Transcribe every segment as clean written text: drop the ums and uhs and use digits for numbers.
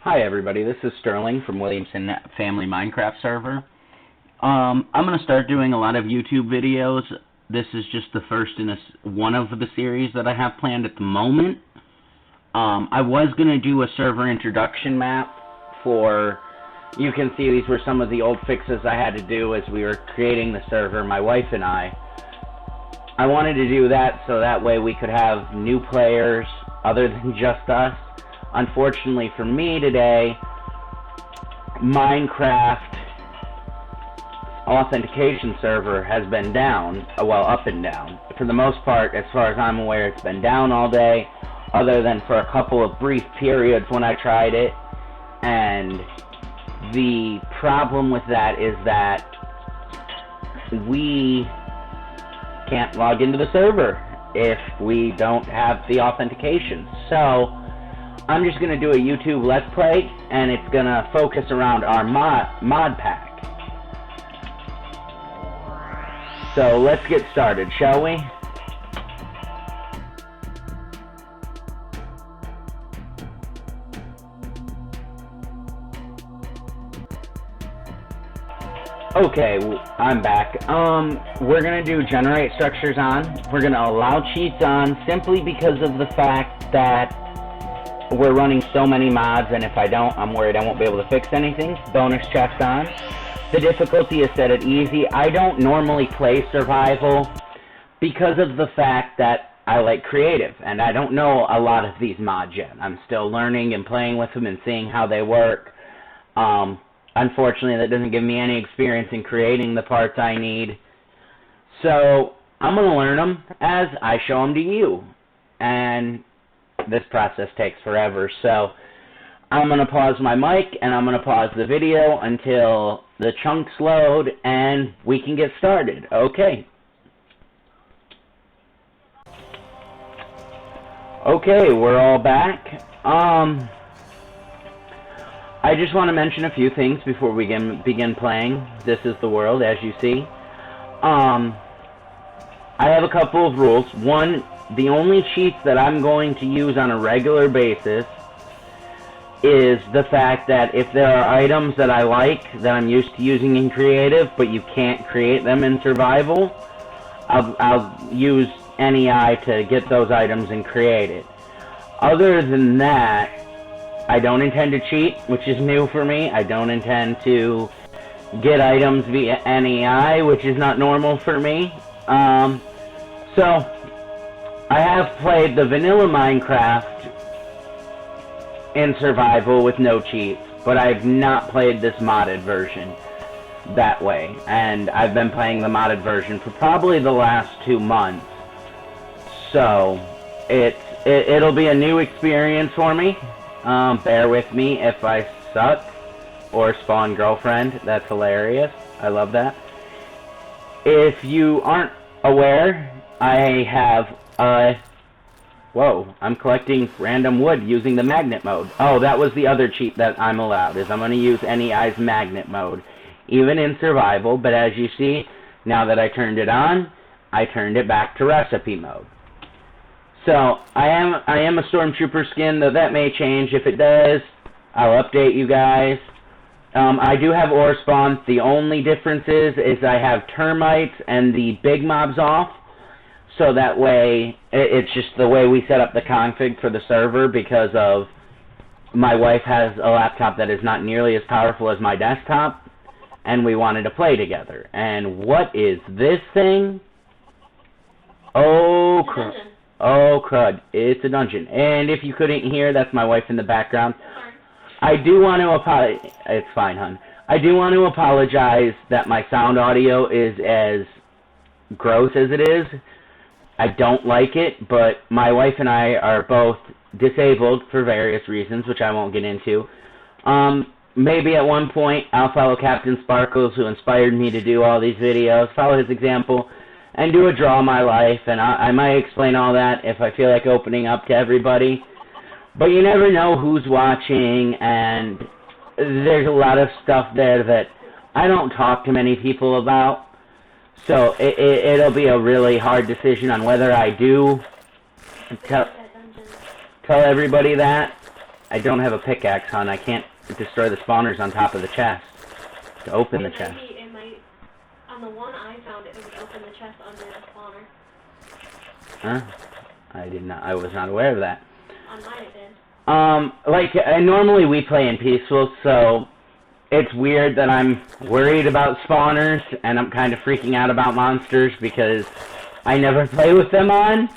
Hi everybody, this is Sterling from Williamson Family Minecraft Server. I'm going to start doing a lot of YouTube videos. This is just the first in one of the series that I have planned at the moment. I was going to do a server introduction map for, you can see these were some of the old fixes I had to do as we were creating the server, my wife and I. I wanted to do that so that way we could have new players other than just us. Unfortunately for me today, Minecraft authentication server has been down, well, up and down. For the most part, as far as I'm aware, it's been down all day, other than for a couple of brief periods when I tried it. And the problem with that is that we can't log into the server if we don't have the authentication. So I'm just going to do a YouTube Let's Play, and it's going to focus around our mod pack. So let's get started, shall we? Okay, I'm back. We're going to do generate structures on. We're going to allow cheats on simply because of the fact that we're running so many mods, and if I don't, I'm worried I won't be able to fix anything. Bonus checks on. The difficulty is set at easy. I don't normally play survival because of the fact that I like creative, and I don't know a lot of these mods yet. I'm still learning and playing with them and seeing how they work. Unfortunately, that doesn't give me any experience in creating the parts I need. So I'm going to learn them as I show them to you. And this process takes forever, so I'm going to pause my mic and I'm going to pause the video until the chunks load and we can get started. Okay. Okay, we're all back. I just want to mention a few things before we begin playing. This is the world, as you see. I have a couple of rules. One, the only cheats that I'm going to use on a regular basis is the fact that if there are items that I like, that I'm used to using in creative, but you can't create them in survival, I'll use NEI to get those items and create it. Other than that, I don't intend to cheat, which is new for me. I don't intend to get items via NEI, which is not normal for me. So I have played the vanilla Minecraft in survival with no cheats, but I've not played this modded version that way, and I've been playing the modded version for probably the last 2 months. So it'll be a new experience for me. Bear with me if I suck or spawn girlfriend. That's hilarious. I love that. If you aren't aware, I have whoa, I'm collecting random wood using the magnet mode. Oh, that was the other cheat that I'm allowed, is I'm going to use NEI's magnet mode, even in survival, but as you see, now that I turned it on, I turned it back to recipe mode. So, I am a stormtrooper skin, though that may change. If it does, I'll update you guys. I do have ore spawns. The only difference is I have termites and the big mobs off. So that way, it's just the way we set up the config for the server, because of my wife has a laptop that is not nearly as powerful as my desktop, and we wanted to play together. And what is this thing? Oh, crud. It's a dungeon. And if you couldn't hear, that's my wife in the background. I do want to apologize. It's fine, hon. I do want to apologize that my sound audio is as gross as it is. I don't like it, but my wife and I are both disabled for various reasons, which I won't get into. Maybe at one point I'll follow CaptainSparklez, who inspired me to do all these videos, follow his example, and do a draw my life, and I might explain all that if I feel like opening up to everybody. But you never know who's watching, and there's a lot of stuff there that I don't talk to many people about. So it'll be a really hard decision on whether I do tell everybody that, I don't have a pickaxe, hon. I can't destroy the spawners on top of the chest to open the chest. It might, on the one I found, it would open the chest under the spawner. Huh? I was not aware of that. On mine it did. Like, normally we play in peaceful, so it's weird that I'm worried about spawners, and I'm kind of freaking out about monsters, because I never play with them on.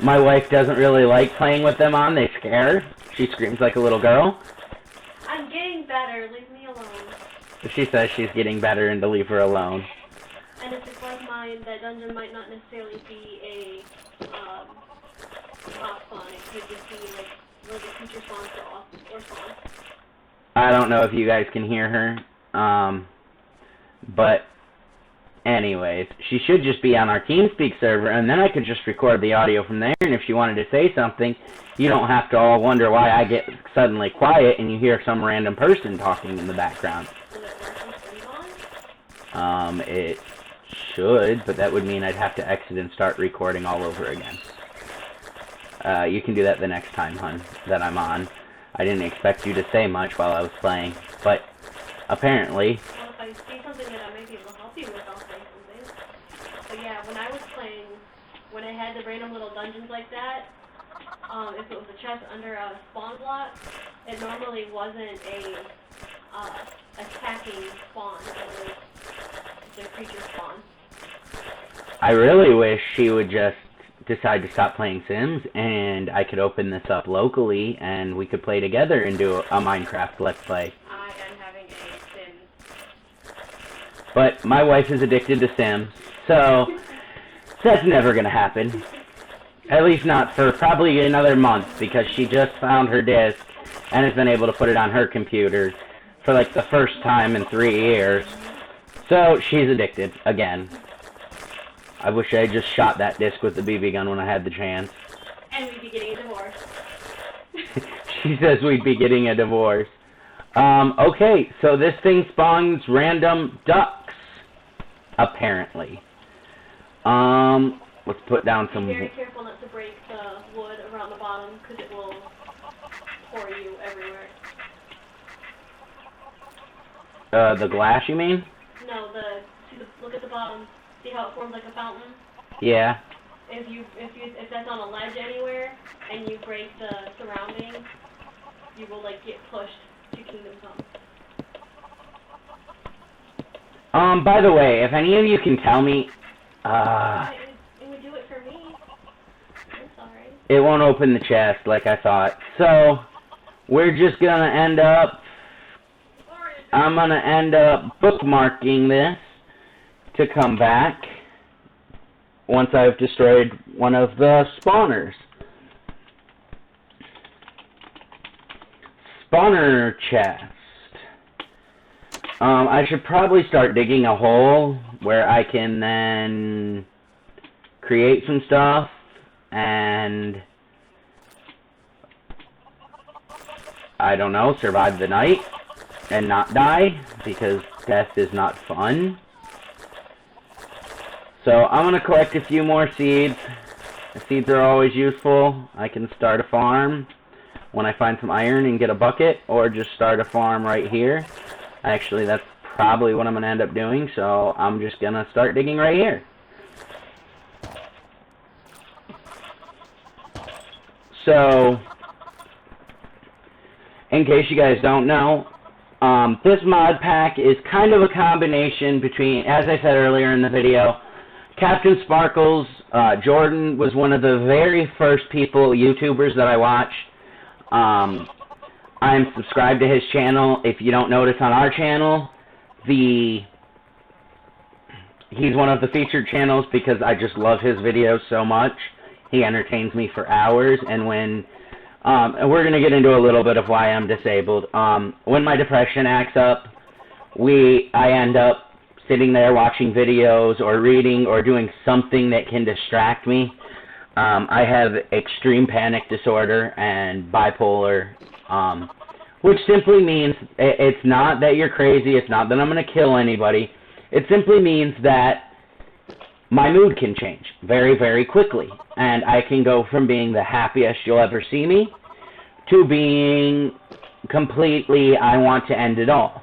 My wife doesn't really like playing with them on. They scare her. She screams like a little girl. I'm getting better. Leave me alone. She says she's getting better and to leave her alone. And if it's like mine, that dungeon might not necessarily be a off spawn. It could just be like where the creature spawns or spawn. I don't know if you guys can hear her, but anyways, she should just be on our TeamSpeak server, and then I could just record the audio from there, and if she wanted to say something, you don't have to all wonder why I get suddenly quiet and you hear some random person talking in the background. It should, but that would mean I'd have to exit and start recording all over again. You can do that the next time, hun, that I'm on. I didn't expect you to say much while I was playing, but apparently... Well, if I see something that I might be able to help you with, I'll say something. But yeah, when I was playing, when I had the random little dungeons like that, if it was a chest under a spawn block, it normally wasn't a attacking spawn. It was a creature spawn. I really wish she would just decide to stop playing Sims, and I could open this up locally, and we could play together and do a Minecraft Let's Play. I am having a Sims. But my wife is addicted to Sims, so that's never gonna happen. At least not for probably another month, because she just found her disc and has been able to put it on her computer for like the first time in 3 years. So she's addicted again. I wish I had just shot that disc with the BB gun when I had the chance. And we'd be getting a divorce. She says we'd be getting a divorce. Okay, so this thing spawns random ducks, apparently. Let's put down some... Be very careful not to break the wood around the bottom, because it will pour you everywhere. The glass, you mean? No, look at the bottom. See how it forms like a fountain? Yeah. If that's on a ledge anywhere, and you break the surrounding, you will like get pushed to Kingdom Come. By the way, if any of you can tell me, It would do it for me. I'm sorry. It won't open the chest like I thought. So, we're just gonna end up, I'm gonna end up bookmarking this to come back once I've destroyed one of the spawners. Spawner chest. I should probably start digging a hole where I can then create some stuff and, I don't know, survive the night and not die, because death is not fun. So I'm going to collect a few more seeds. The seeds are always useful. I can start a farm when I find some iron and get a bucket, or just start a farm right here. Actually, that's probably what I'm going to end up doing, so I'm just going to start digging right here. So, in case you guys don't know, this mod pack is kind of a combination between, as I said earlier in the video, CaptainSparklez, Jordan was one of the very first YouTubers that I watched. I'm subscribed to his channel. If you don't notice on our channel, he's one of the featured channels because I just love his videos so much. He entertains me for hours, and when, and we're going to get into a little bit of why I'm disabled. When my depression acts up, I end up sitting there watching videos or reading or doing something that can distract me. I have extreme panic disorder and bipolar, which simply means it's not that you're crazy, it's not that I'm going to kill anybody. It simply means that my mood can change very, very quickly, and I can go from being the happiest you'll ever see me to being completely, I want to end it all.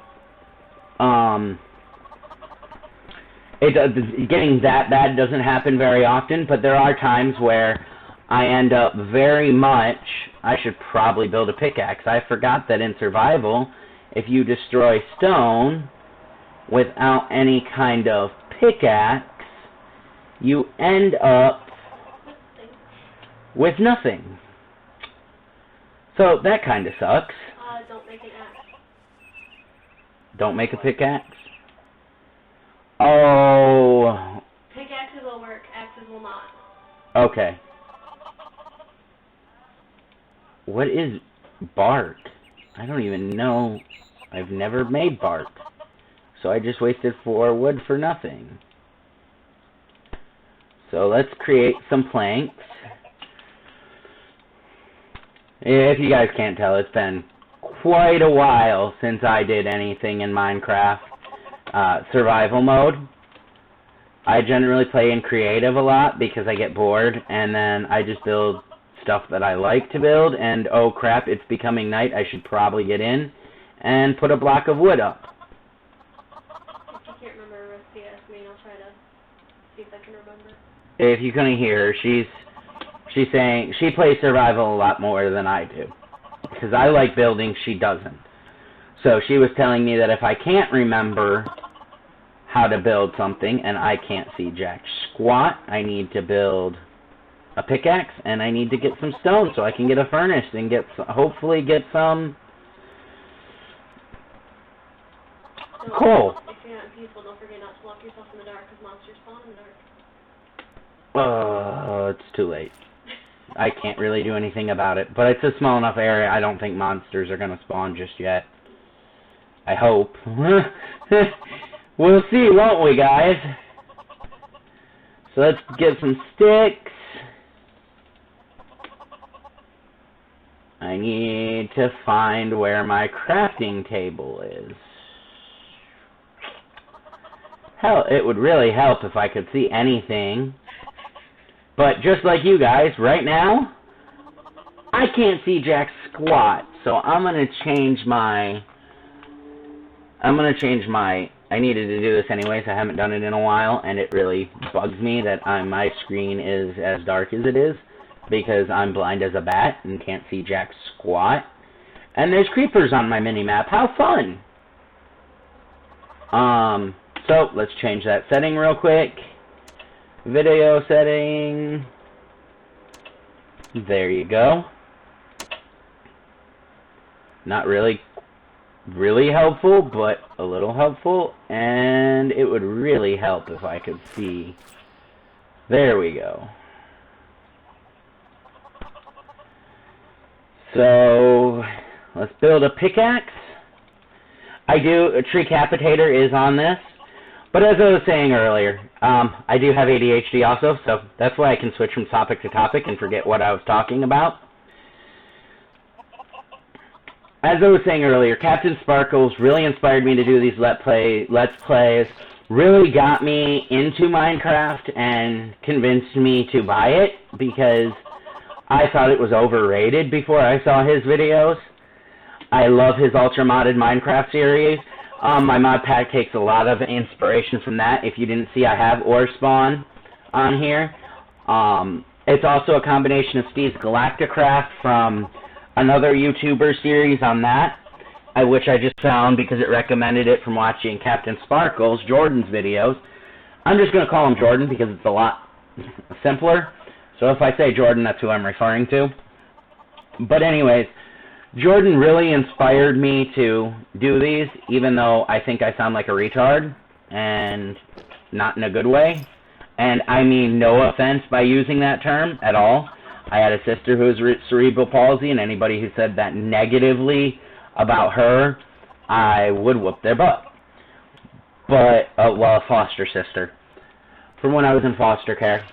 Getting that bad doesn't happen very often, but there are times where I end up very much, I should probably build a pickaxe. I forgot that in survival, if you destroy stone without any kind of pickaxe, you end up with nothing. So that kind of sucks. Don't make an axe. Don't make a pickaxe? Oh. Pickaxes will work, axes will not. Okay. What is bark? I don't even know. I've never made bark. So I just wasted 4 wood for nothing. So let's create some planks. If you guys can't tell, it's been quite a while since I did anything in Minecraft survival mode. I generally play in creative a lot because I get bored, and then I just build stuff that I like to build, and oh crap, it's becoming night, I should probably get in and put a block of wood up. If you can't remember a recipe, ask me and I'll try to see if I can remember. If you couldn't hear her, she's saying she plays survival a lot more than I do. Because I like building, she doesn't. So she was telling me that if I can't remember how to build something, and I can't see jack squat, I need to build a pickaxe, and I need to get some stone so I can get a furnace and hopefully get some coal. If you're not peaceful, don't forget not to lock yourself in the dark because monsters spawn in the dark. It's too late. I can't really do anything about it, but it's a small enough area, I don't think monsters are going to spawn just yet. I hope. We'll see, won't we, guys? So let's get some sticks. I need to find where my crafting table is. Hell, it would really help if I could see anything. But just like you guys, right now, I can't see jack squat. So I'm going to change my... I needed to do this anyways, I haven't done it in a while, and it really bugs me that my screen is as dark as it is, because I'm blind as a bat and can't see jack squat. And there's creepers on my mini-map, how fun! So, let's change that setting real quick. Video setting. There you go. Not really helpful, but a little helpful, and it would really help if I could see. There we go. So, let's build a pickaxe. A tree capitator is on this, but as I was saying earlier, I do have ADHD also, so that's why I can switch from topic to topic and forget what I was talking about. As I was saying earlier, CaptainSparklez really inspired me to do these Let's Plays, really got me into Minecraft and convinced me to buy it, because I thought it was overrated before I saw his videos. I love his Ultra Modded Minecraft series. My mod pack takes a lot of inspiration from that. If you didn't see, I have ore spawn on here. It's also a combination of Steve's Galacticraft from another YouTuber series on that, which I just found because it recommended it from watching CaptainSparklez, Jordan's videos. I'm just going to call him Jordan because it's a lot simpler. So if I say Jordan, that's who I'm referring to. But anyways, Jordan really inspired me to do these, even though I think I sound like a retard, and not in a good way. And I mean no offense by using that term at all. I had a sister who was cerebral palsy, and anybody who said that negatively about her, I would whoop their butt. But, well, a foster sister. From when I was in foster care.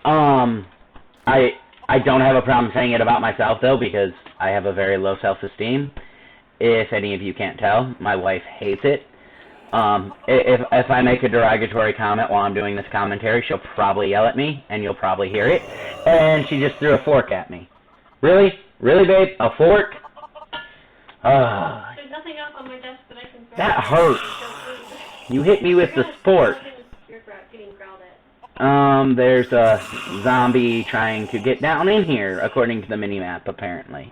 I don't have a problem saying it about myself, though, because I have a very low self-esteem. If any of you can't tell, my wife hates it. If I make a derogatory comment while I'm doing this commentary, she'll probably yell at me, and you'll probably hear it. And she just threw a fork at me. Really? Really, babe? A fork? There's nothing else on my desk that I can grab. That hurts. You hit me with the sport. You're getting growled at. There's a zombie trying to get down in here, according to the minimap, apparently.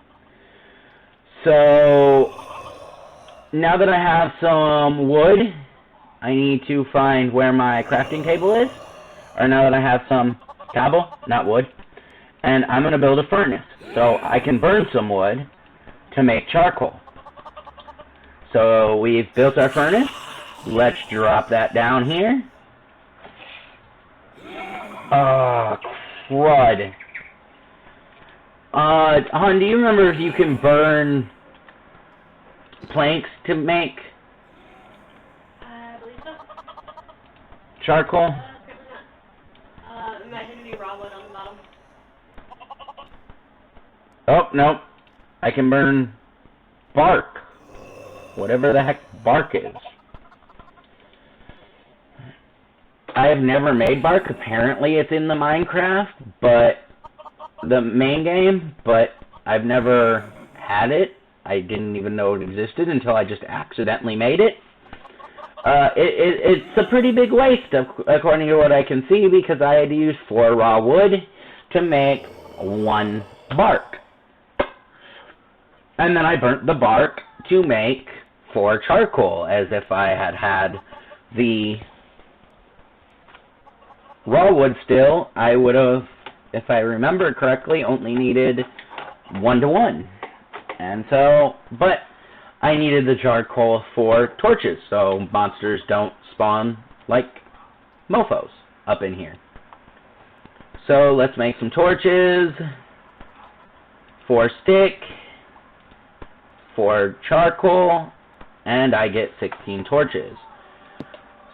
So, now that I have some wood, I need to find where my crafting table is. Or now that I have some cobble, not wood, and I'm going to build a furnace. So I can burn some wood to make charcoal. So we've built our furnace. Let's drop that down here. Crud. Hon, do you remember if you can burn planks to make I believe so. charcoal? It might have to be raw wood on the bottom. Oh, no. I can burn bark. Whatever the heck bark is. I have never made bark. Apparently it's in the Minecraft, but the main game, but I've never had it. I didn't even know it existed until I just accidentally made it. It's a pretty big waste, according to what I can see, because I had to use 4 raw wood to make 1 bark. And then I burnt the bark to make 4 charcoal, as if I had had the raw wood still. I would have, if I remember correctly, only needed 1 to 1. And so, but I needed the charcoal for torches, so monsters don't spawn like mofos up in here. So let's make some torches. 4 stick, 4 charcoal, and I get 16 torches.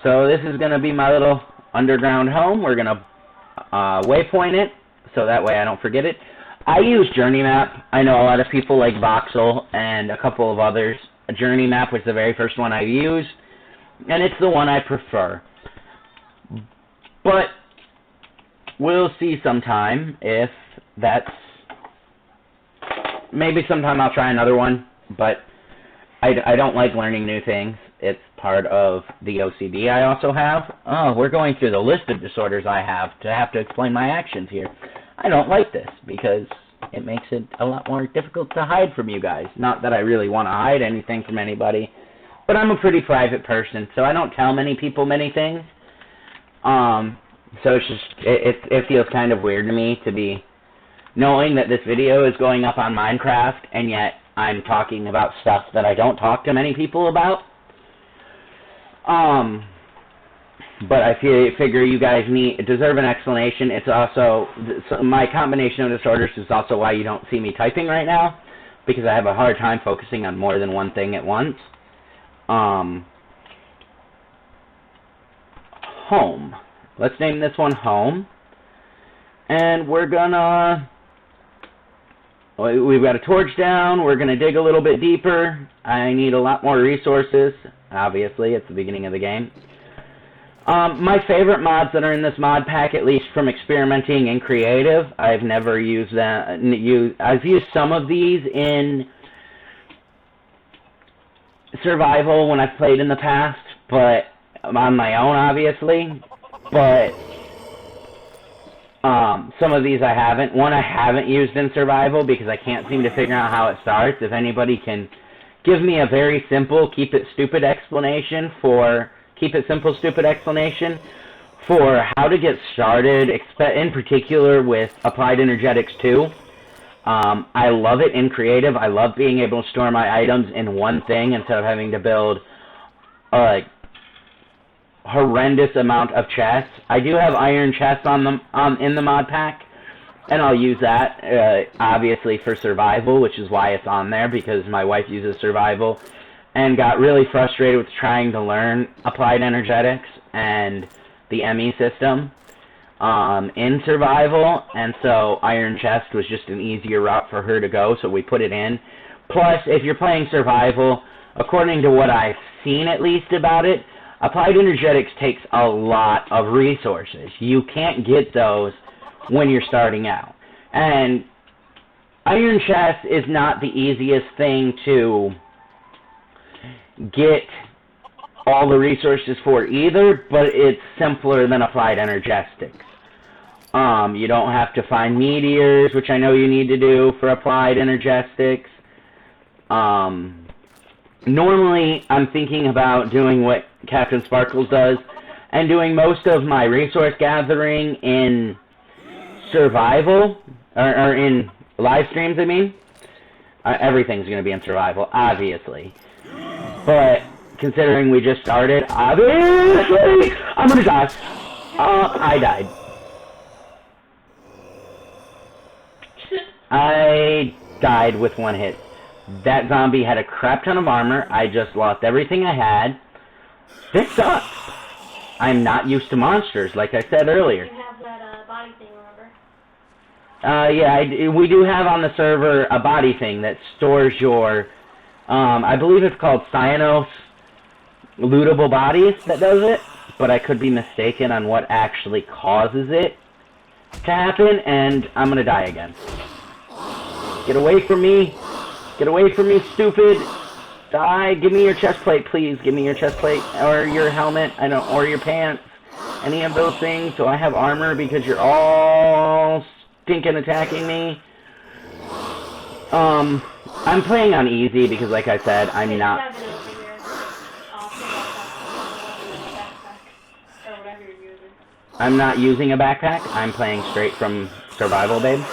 So this is going to be my little underground home. We're going to waypoint it, so that way I don't forget it. I use JourneyMap. I know a lot of people like Voxel and a couple of others. JourneyMap was the very first one I used, and it's the one I prefer. But we'll see sometime if that's... Maybe sometime I'll try another one, but I don't like learning new things. It's part of the OCD I also have. Oh, we're going through the list of disorders I have to explain my actions here. I don't like this because it makes it a lot more difficult to hide from you guys. Not that I really want to hide anything from anybody, but I'm a pretty private person, so I don't tell many people many things. So it's just, it feels kind of weird to me to be knowing that this video is going up on Minecraft, and yet I'm talking about stuff that I don't talk to many people about. But I figure you guys deserve an explanation. It's also, my combination of disorders is also why you don't see me typing right now, because I have a hard time focusing on more than one thing at once. Home. Let's name this one Home. And we're gonna... We've got a torch down. We're going to dig a little bit deeper. I need a lot more resources. Obviously, it's the beginning of the game. My favorite mods that are in this mod pack, at least from experimenting in creative, I've never used them. I've used some of these in survival when I've played in the past, but on my own, obviously. But some of these I haven't. One I haven't used in survival because I can't seem to figure out how it starts. If anybody can give me a very simple, keep it simple, stupid explanation for how to get started, in particular with Applied Energetics 2. I love it in creative. I love being able to store my items in one thing instead of having to build horrendous amount of chests. I do have iron chests on them in the mod pack, and I'll use that obviously for survival, which is why it's on there, because my wife uses survival and got really frustrated with trying to learn Applied Energetics and the ME system in survival, and so iron chest was just an easier route for her to go, so we put it in. Plus, if you're playing survival, according to what I've seen at least about it, Applied Energetics takes a lot of resources. You can't get those when you're starting out. And iron chest is not the easiest thing to get all the resources for either, but it's simpler than applied energetics. You don't have to find meteors, which I know you need to do for applied energetics. Normally, I'm thinking about doing what CaptainSparklez does, and doing most of my resource gathering in survival, or in live streams, I mean. Everything's going to be in survival, obviously. But, considering we just started, obviously, I'm going to die. I died. I died with one hit. That zombie had a crap ton of armor. I just lost everything I had. This sucks. I'm not used to monsters, like I said earlier. You have that body thing, remember? Yeah, we do have on the server a body thing that stores your, I believe it's called Cyanos lootable bodies that does it, but I could be mistaken on what actually causes it to happen, and I'm gonna die again. Get away from me! Get away from me, stupid! Die! Give me your chest plate, please. Give me your chest plate, or your helmet, or your pants. Any of those things, so I have armor, because you're all stinking attacking me. I'm playing on easy, because like I said, I'm not... I'm not using a backpack. I'm playing straight from survival, babe.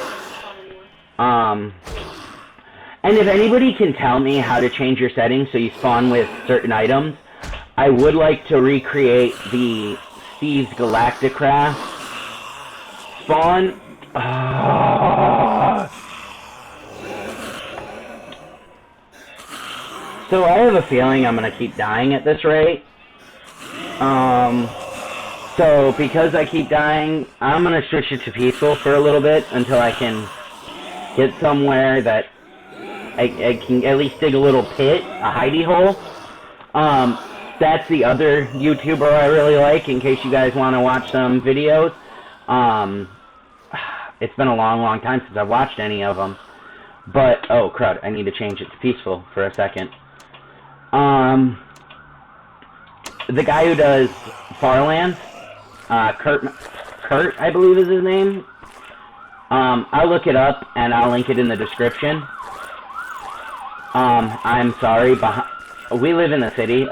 And if anybody can tell me how to change your settings so you spawn with certain items, I would like to recreate the Steve's Galacticraft spawn. So I have a feeling I'm going to keep dying at this rate. So because I keep dying, I'm going to switch it to peaceful for a little bit until I can get somewhere that I can at least dig a little pit, a hidey hole. That's the other YouTuber I really like, in case you guys want to watch some videos. It's been a long time since I've watched any of them. But, oh crud, I need to change it to peaceful for a second. The guy who does Farlands, Kurt, I believe is his name. I'll look it up and I'll link it in the description. I'm sorry, we live in the city,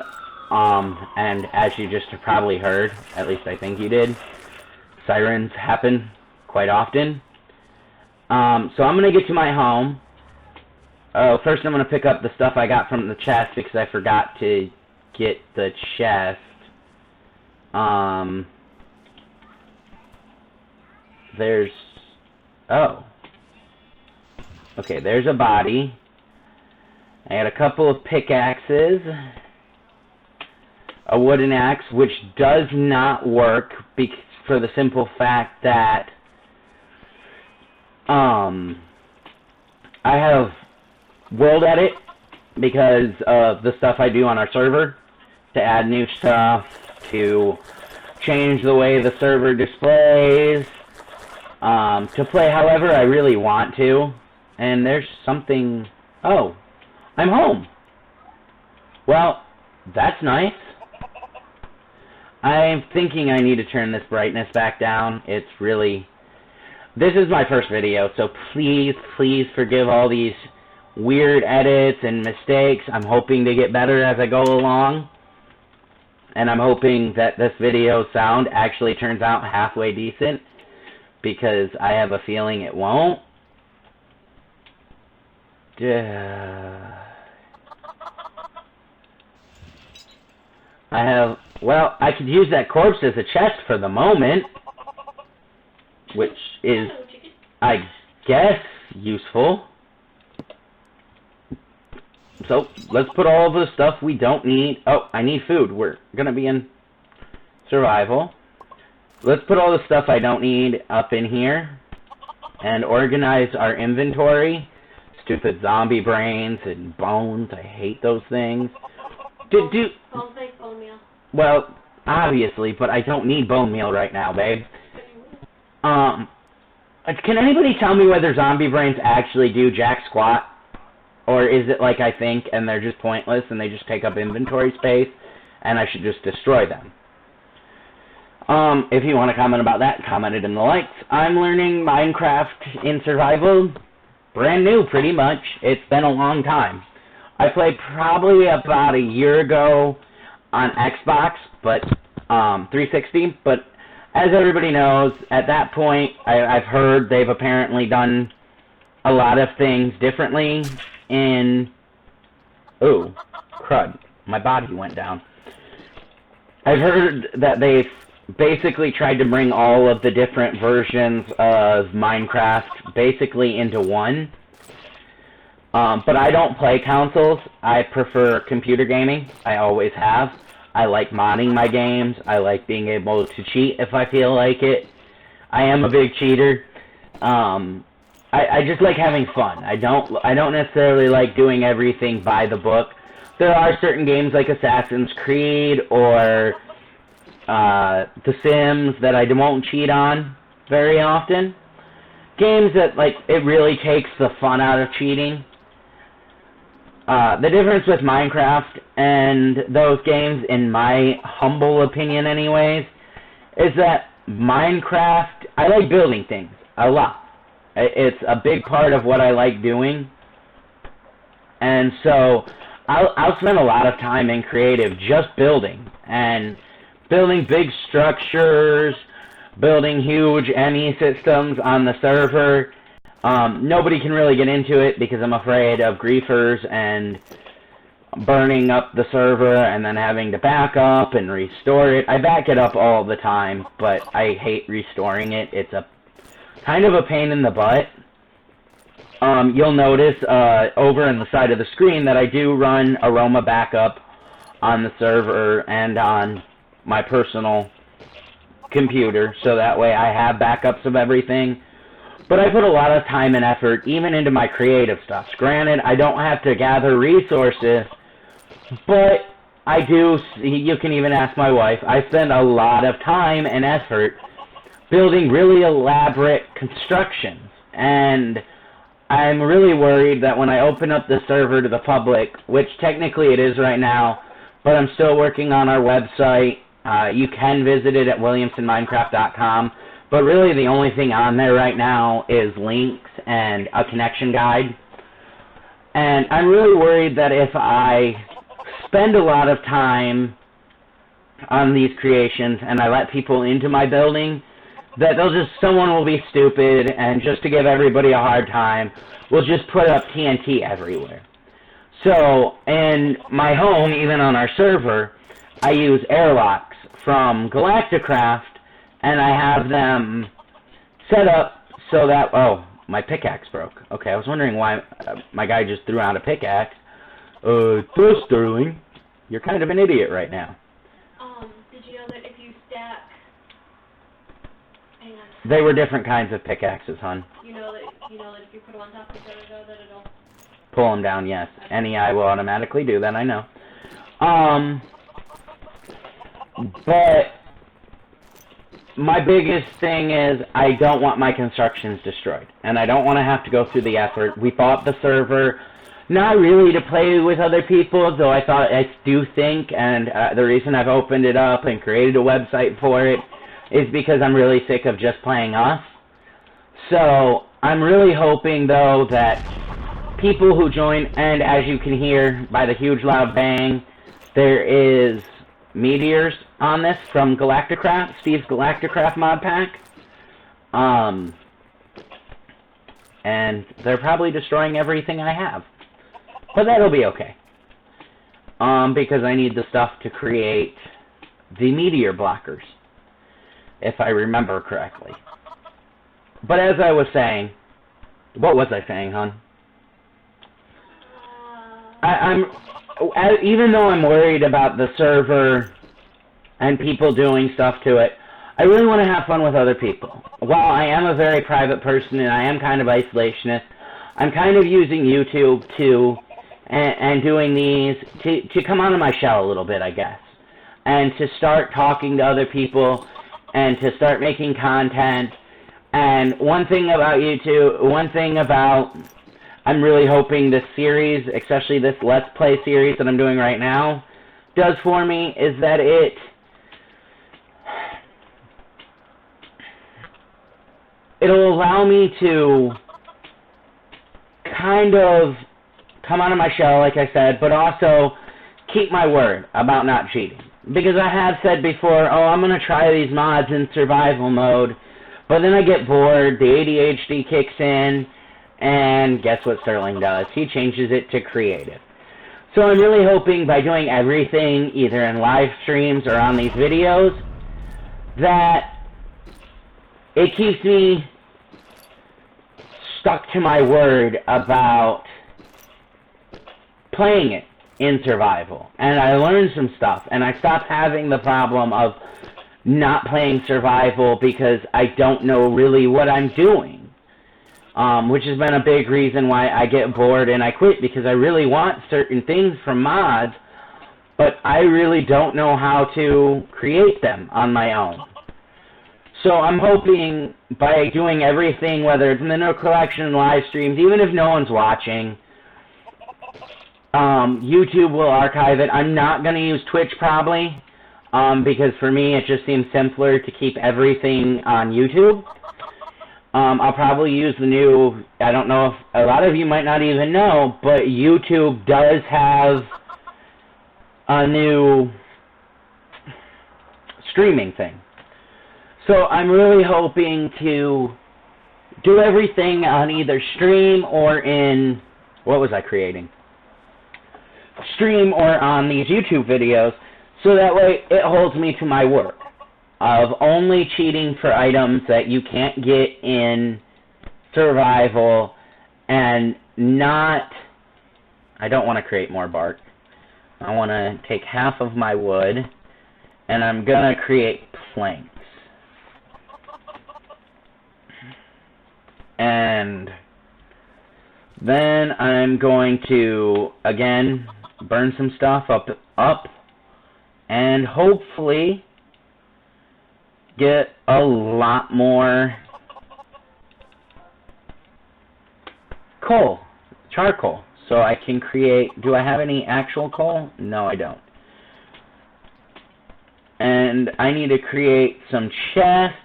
and as you just probably heard, at least I think you did, sirens happen quite often. So I'm gonna get to my home. First I'm gonna pick up the stuff I got from the chest, because I forgot to get the chest. Okay, there's a body. I had a couple of pickaxes, a wooden axe, which does not work for the simple fact that I have world edit because of the stuff I do on our server to add new stuff, to change the way the server displays, to play however I really want to. And there's something... Oh, I'm home. Well, that's nice. I'm thinking I need to turn this brightness back down. It's really... This is my first video, so please forgive all these weird edits and mistakes. I'm hoping to get better as I go along. And I'm hoping that this video sound actually turns out halfway decent, because I have a feeling it won't. Well, I could use that corpse as a chest for the moment, which is, I guess, useful. So, let's put all of the stuff we don't need. Oh, I need food. We're gonna be in survival. Let's put all the stuff I don't need up in here and organize our inventory. Stupid zombie brains and bones. I hate those things. Bones make bone meal. Well, obviously, but I don't need bone meal right now, babe. Can anybody tell me whether zombie brains actually do jack squat? Or is it like I think, and they're just pointless, and they just take up inventory space, and I should just destroy them? If you want to comment about that, comment it in the likes. I'm learning Minecraft in survival. Brand new, pretty much. It's been a long time. I played probably about a year ago on Xbox, but 360, but as everybody knows, at that point, I've heard they've apparently done a lot of things differently in... Ooh, crud. My body went down. I've heard that they've basically tried to bring all of the different versions of Minecraft basically into one. But I don't play consoles. I prefer computer gaming. I always have. I like modding my games. I like being able to cheat if I feel like it. I am a big cheater. I just like having fun. I don't necessarily like doing everything by the book. There are certain games like Assassin's Creed or The Sims that I won't cheat on very often. Games that, like, it really takes the fun out of cheating. The difference with Minecraft and those games, in my humble opinion anyways, is that Minecraft, I like building things a lot. It's a big part of what I like doing. And so I'll spend a lot of time in creative just building. And building big structures, building huge ME systems on the server. Nobody can really get into it because I'm afraid of griefers and burning up the server and then having to back up and restore it. I back it up all the time, but I hate restoring it. It's a kind of a pain in the butt. You'll notice over in the side of the screen that I do run Aroma backup on the server and on my personal computer, so that way I have backups of everything. But I put a lot of time and effort even into my creative stuff. Granted, I don't have to gather resources, but I do. You can even ask my wife. I spend a lot of time and effort building really elaborate constructions, and I'm really worried that when I open up the server to the public, which technically it is right now, but I'm still working on our website. You can visit it at williamsonminecraft.com, but really the only thing on there right now is links and a connection guide. And I'm really worried that if I spend a lot of time on these creations and I let people into my building, that someone will be stupid, and just to give everybody a hard time, will just put up TNT everywhere. So, in my home, even on our server, I use airlocks from Galacticraft, and I have them set up so that... Oh, my pickaxe broke. Okay, I was wondering why my guy just threw out a pickaxe. Sterling, you're kind of an idiot right now. Did you know that if you stack... Hang on. They were different kinds of pickaxes, hon. You know that if you put them on top of each other, that it'll... Pull them down, yes. NEI will automatically do that, I know. But my biggest thing is I don't want my constructions destroyed. And I don't want to have to go through the effort. We bought the server, not really to play with other people, though I do think, and the reason I've opened it up and created a website for it is because I'm really sick of just playing us. So I'm really hoping, though, that people who join, and as you can hear by the huge loud bang, there is meteors on this from Galacticraft, Steve's Galacticraft mod pack. And they're probably destroying everything I have. But that'll be okay. Because I need the stuff to create the meteor blockers, if I remember correctly. But as I was saying, what was I saying, hon? Even though I'm worried about the server and people doing stuff to it, I really want to have fun with other people. While I am a very private person and I am kind of isolationist, I'm kind of using YouTube and doing these to come out of my shell a little bit, I guess. And to start talking to other people and to start making content And one thing about I'm really hoping this series, especially this Let's Play series that I'm doing right now, does for me is that it'll allow me to kind of come out of my shell, like I said, but also keep my word about not cheating. Because I have said before, oh, I'm going to try these mods in survival mode, but then I get bored, the ADHD kicks in, and guess what Sterling does? He changes it to creative. So I'm really hoping by doing everything, either in live streams or on these videos, that it keeps me stuck to my word about playing it in survival. And I learned some stuff, and I stopped having the problem of not playing survival because I don't know really what I'm doing. Which has been a big reason why I get bored and I quit, because I really want certain things from mods, but I really don't know how to create them on my own. So I'm hoping by doing everything, whether it's in the No Collection, live streams, even if no one's watching, YouTube will archive it. I'm not going to use Twitch probably, because for me it just seems simpler to keep everything on YouTube. I'll probably use the new, I don't know if, a lot of you might not even know, but YouTube does have a new streaming thing. So I'm really hoping to do everything on either stream or in, what was I creating? Stream or on these YouTube videos, so that way it holds me to my word of only cheating for items that you can't get in survival, and not, I don't want to create more bark. I want to take half of my wood, and I'm going to create planks. And then I'm going to, again, burn some stuff up, and hopefully get a lot more coal, charcoal, so I can create, do I have any actual coal? No, I don't. And I need to create some chests.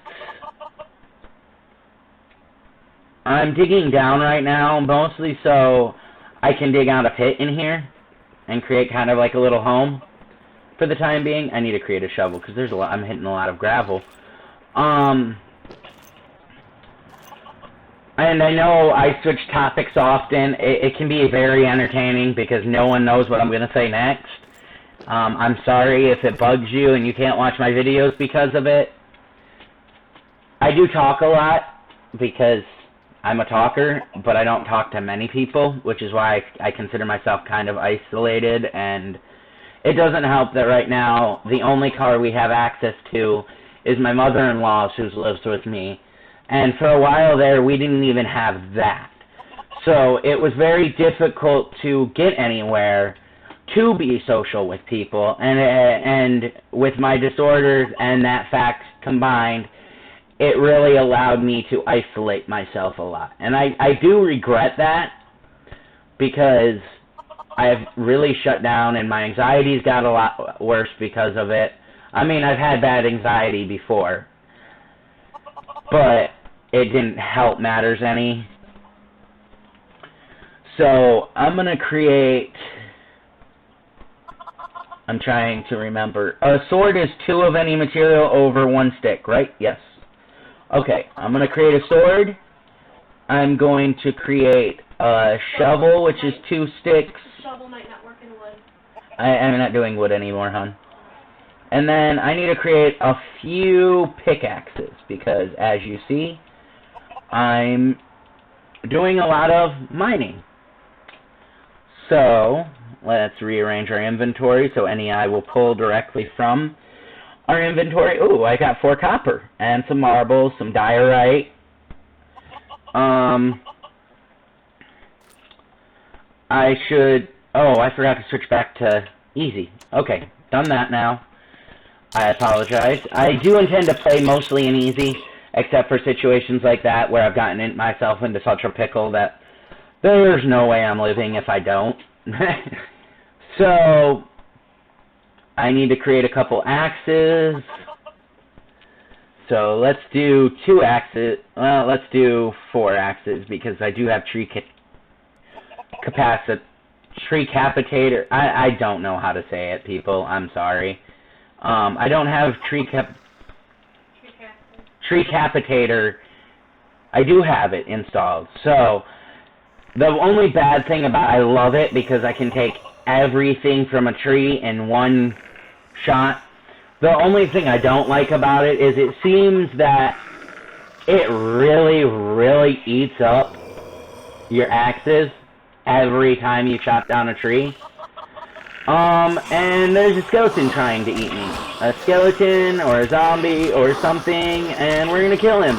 I'm digging down right now, mostly so I can dig out a pit in here and create kind of like a little home. For the time being, I need to create a shovel, because there's a lot, I'm hitting a lot of gravel. And I know I switch topics often. It can be very entertaining because no one knows what I'm going to say next. I'm sorry if it bugs you and you can't watch my videos because of it. I do talk a lot because I'm a talker, but I don't talk to many people, which is why I consider myself kind of isolated, and it doesn't help that right now the only car we have access to is my mother-in-law's, who lives with me. And for a while there, we didn't even have that. So it was very difficult to get anywhere to be social with people. And with my disorders and that fact combined, it really allowed me to isolate myself a lot. And I do regret that, because I've really shut down, and my anxiety's got a lot worse because of it. I mean, I've had bad anxiety before, but it didn't help matters any. So I'm going to create, I'm trying to remember, a sword is 2 of any material over 1 stick, right? Yes. Okay, I'm going to create a sword. I'm going to create a shovel, which is 2 sticks. Shovel might not work in wood. I'm not doing wood anymore, hon. And then I need to create a few pickaxes, because as you see, I'm doing a lot of mining. So let's rearrange our inventory so NEI will pull directly from our inventory. Ooh, I got 4 copper and some marbles, some diorite. I forgot to switch back to easy. Okay, done that now. I apologize. I do intend to play mostly in easy, except for situations like that where I've gotten myself into such a pickle that there's no way I'm living if I don't. So, I need to create a couple axes. So, let's do 2 axes. Well, let's do 4 axes because I do have tree capitator. I don't know how to say it, people. I'm sorry. I don't have tree capitator. I do have it installed. So, the only bad thing about I love it because I can take everything from a tree in one shot. The only thing I don't like about it is it seems that it really, really eats up your axes every time you chop down a tree. And there's a skeleton trying to eat me. A skeleton or a zombie or something, and we're gonna kill him.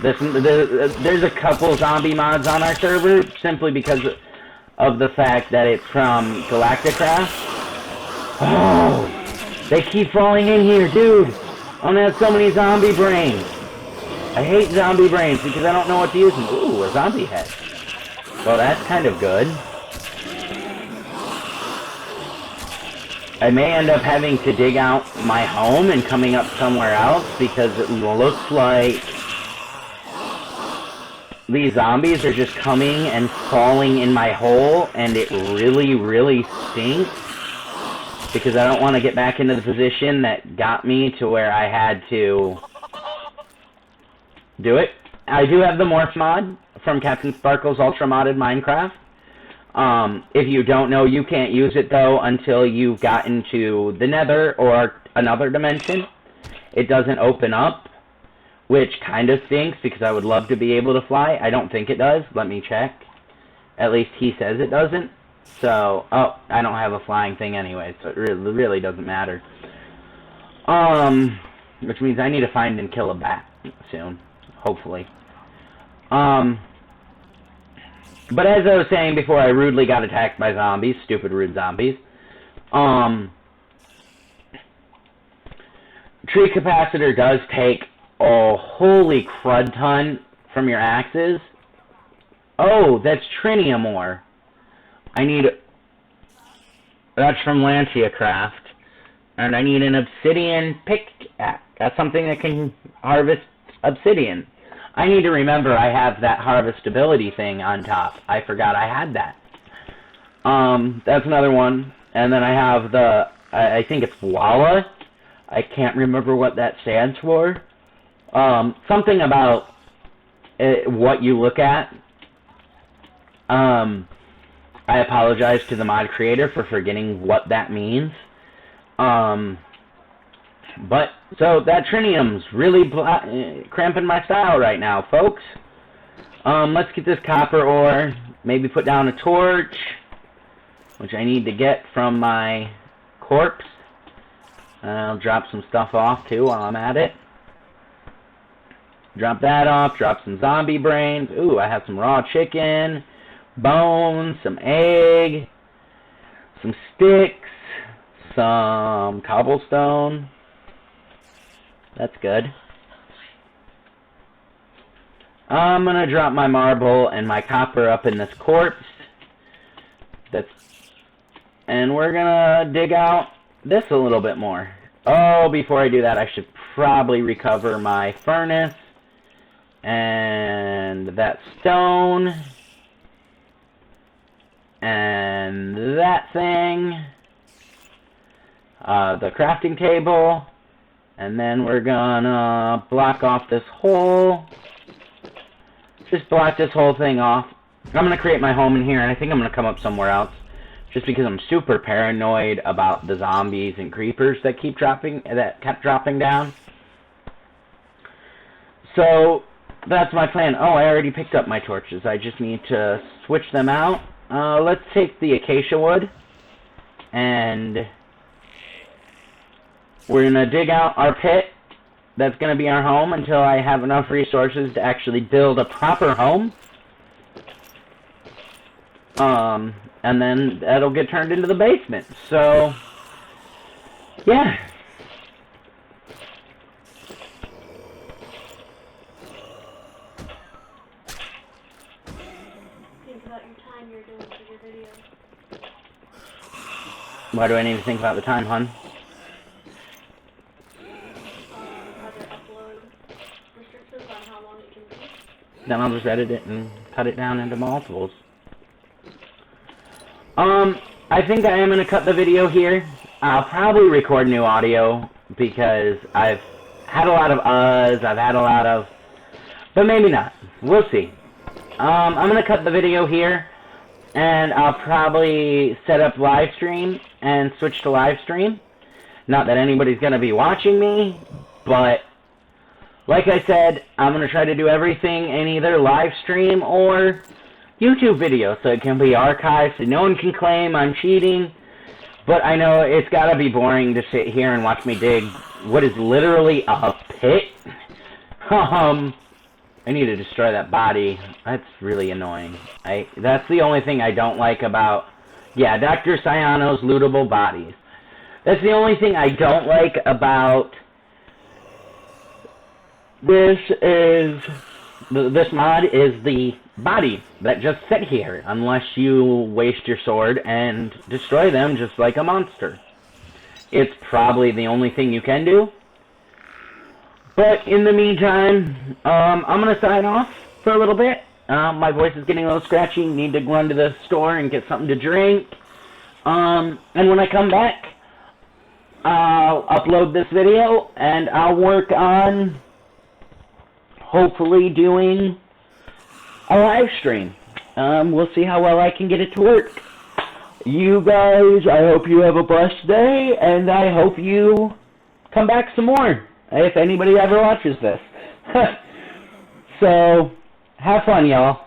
There's a couple zombie mods on our server, simply because of the fact that it's from Galacticraft. Oh, they keep falling in here, dude. I'm gonna have so many zombie brains. I hate zombie brains because I don't know what to use them. Ooh, a zombie head. Well, that's kind of good. I may end up having to dig out my home and coming up somewhere else because it looks like these zombies are just coming and falling in my hole, and it really, really stinks because I don't want to get back into the position that got me to where I had to do it. I do have the morph mod from CaptainSparklez Ultra Modded Minecraft. If you don't know, you can't use it, though, until you've gotten to the nether or another dimension. It doesn't open up, which kind of stinks, because I would love to be able to fly. I don't think it does. Let me check. At least he says it doesn't. So, oh, I don't have a flying thing anyway, so it really doesn't matter. Which means I need to find and kill a bat soon. Hopefully. But as I was saying before, I rudely got attacked by zombies. Stupid, rude zombies. Tree capacitor does take a holy crud ton from your axes. Oh, that's trinium ore. I need... That's from Galacticraft. And I need an obsidian pickaxe. That's something that can harvest obsidian. I need to remember I have that harvestability thing on top. I forgot I had that. That's another one. And then I have the... I think it's Walla. I can't remember what that stands for. Something about what you look at. I apologize to the mod creator for forgetting what that means. But, so that trinium's really cramping my style right now, folks. Let's get this copper ore. Maybe put down a torch, which I need to get from my corpse. I'll drop some stuff off, too, while I'm at it. Drop that off, drop some zombie brains. Ooh, I have some raw chicken, bones, some egg, some sticks, some cobblestone. That's good. I'm gonna drop my marble and my copper up in this corpse. And we're gonna dig out this a little bit more. Oh, before I do that, I should probably recover my furnace and that stone and that thing, the crafting table, and then we're gonna block off this hole. Just block this whole thing off. I'm gonna create my home in here, and I think I'm gonna come up somewhere else, just because I'm super paranoid about the zombies and creepers that kept dropping down. So that's my plan. Oh, I already picked up my torches. I just need to switch them out. Let's take the acacia wood, and we're gonna dig out our pit. That's gonna be our home until I have enough resources to actually build a proper home. And then that'll get turned into the basement. So, yeah. about your time you're doing for your video. Why do I need to think about the time, hon? Are there upload restrictions on how long it can be? Then I'll just edit it and cut it down into multiples. I think I am going to cut the video here. I'll probably record new audio because I've had a lot of I've had a lot of, but maybe not. We'll see. I'm going to cut the video here, and I'll probably set up live stream and switch to live stream. Not that anybody's going to be watching me, but like I said, I'm going to try to do everything in either live stream or YouTube video, so it can be archived so no one can claim I'm cheating. But I know it's gotta be boring to sit here and watch me dig what is literally a pit. I need to destroy that body. That's really annoying. That's the only thing I don't like about, yeah, Dr. Cyano's lootable bodies. That's the only thing I don't like about this mod is the body that just sit here unless you waste your sword and destroy them just like a monster. It's probably the only thing you can do. But in the meantime, I'm going to sign off for a little bit. My voice is getting a little scratchy. Need to run to the store and get something to drink. And when I come back, I'll upload this video and I'll work on hopefully doing a live stream. We'll see how well I can get it to work. You guys, I hope you have a blessed day, and I hope you come back some more, if anybody ever watches this. So, have fun, y'all.